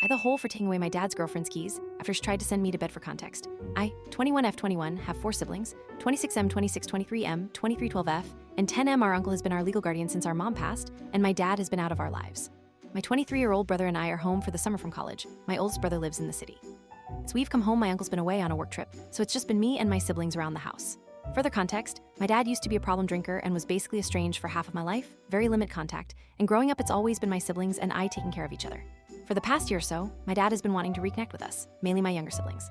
I the hole for taking away my dad's girlfriend's keys after she tried to send me to bed. For context, I, 21F21, have 4 siblings, 26M, 2623M, 2312F, and 10M. Our uncle has been our legal guardian since our mom passed, and my dad has been out of our lives. My 23-year-old brother and I are home for the summer from college. My oldest brother lives in the city. As we've come home, my uncle's been away on a work trip, so it's just been me and my siblings around the house. Further context, my dad used to be a problem drinker and was basically estranged for half of my life, very limited contact, and growing up it's always been my siblings and I taking care of each other. For the past year or so, my dad has been wanting to reconnect with us, mainly my younger siblings.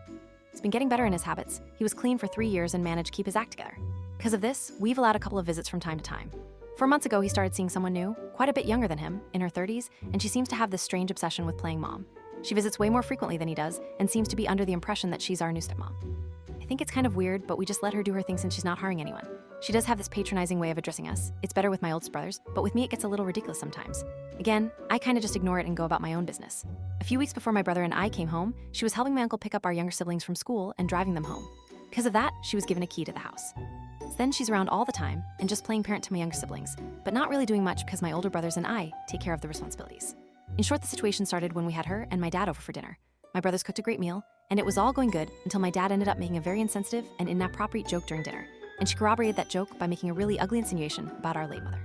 He's been getting better in his habits. He was clean for 3 years and managed to keep his act together. Because of this, we've allowed a couple of visits from time to time. 4 months ago, he started seeing someone new, quite a bit younger than him, in her 30s, and she seems to have this strange obsession with playing mom. She visits way more frequently than he does and seems to be under the impression that she's our new stepmom. I think it's kind of weird, but we just let her do her thing since she's not harming anyone. She does have this patronizing way of addressing us. It's better with my oldest brothers, but with me it gets a little ridiculous sometimes. Again, I kind of just ignore it and go about my own business. A few weeks before my brother and I came home, she was helping my uncle pick up our younger siblings from school and driving them home. Because of that, she was given a key to the house. Then she's around all the time and just playing parent to my younger siblings, but not really doing much because my older brothers and I take care of the responsibilities. In short, the situation started when we had her and my dad over for dinner. My brothers cooked a great meal, and it was all going good until my dad ended up making a very insensitive and inappropriate joke during dinner, and she corroborated that joke by making a really ugly insinuation about our late mother.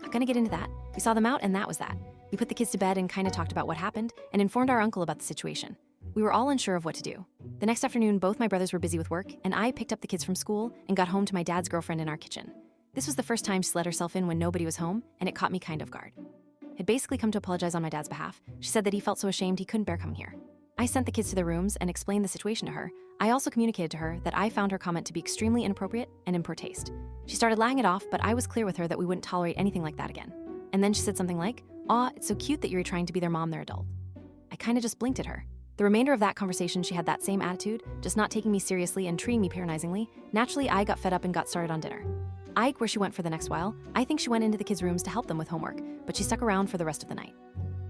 Not gonna get into that. We saw them out and that was that. We put the kids to bed and kind of talked about what happened and informed our uncle about the situation. We were all unsure of what to do. The next afternoon, both my brothers were busy with work, and I picked up the kids from school and got home to my dad's girlfriend in our kitchen. This was the first time she let herself in when nobody was home, and it caught me kind of off guard. Had basically come to apologize on my dad's behalf. She said that he felt so ashamed he couldn't bear coming here. I sent the kids to their rooms and explained the situation to her. I also communicated to her that I found her comment to be extremely inappropriate and in poor taste. She started laughing it off, but I was clear with her that we wouldn't tolerate anything like that again. And then she said something like, "Aw, it's so cute that you're trying to be their mom, their adult." I kind of just blinked at her. The remainder of that conversation, she had that same attitude, just not taking me seriously and treating me patronizing. Naturally, I got fed up and got started on dinner. I where she went for the next while. I think she went into the kids' rooms to help them with homework, but she stuck around for the rest of the night.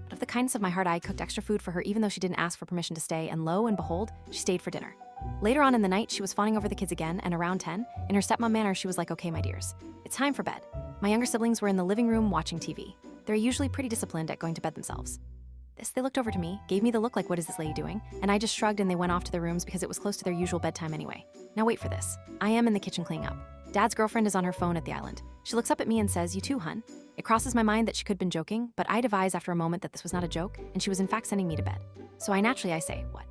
Out of the kindness of my heart, I cooked extra food for her even though she didn't ask for permission to stay, and lo and behold, she stayed for dinner. Later on in the night, she was fawning over the kids again, and around 10, in her stepmom manner, she was like, "Okay, my dears, it's time for bed." My younger siblings were in the living room watching TV. They're usually pretty disciplined at going to bed themselves. They looked over to me, gave me the look like, "What is this lady doing?" And I just shrugged and they went off to their rooms because it was close to their usual bedtime anyway. Now wait for this. I am in the kitchen cleaning up. Dad's girlfriend is on her phone at the island. She looks up at me and says, "You too, hun?" It crosses my mind that she could have been joking, but I devise after a moment that this was not a joke and she was in fact sending me to bed. So I say, "What?"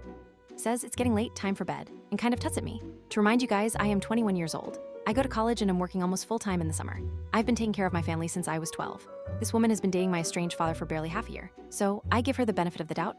Says, "It's getting late, time for bed," and kind of tuts at me. To remind you guys, I am 21 years old. I go to college and I'm working almost full-time in the summer. I've been taking care of my family since I was 12. This woman has been dating my estranged father for barely half a year, so I give her the benefit of the doubt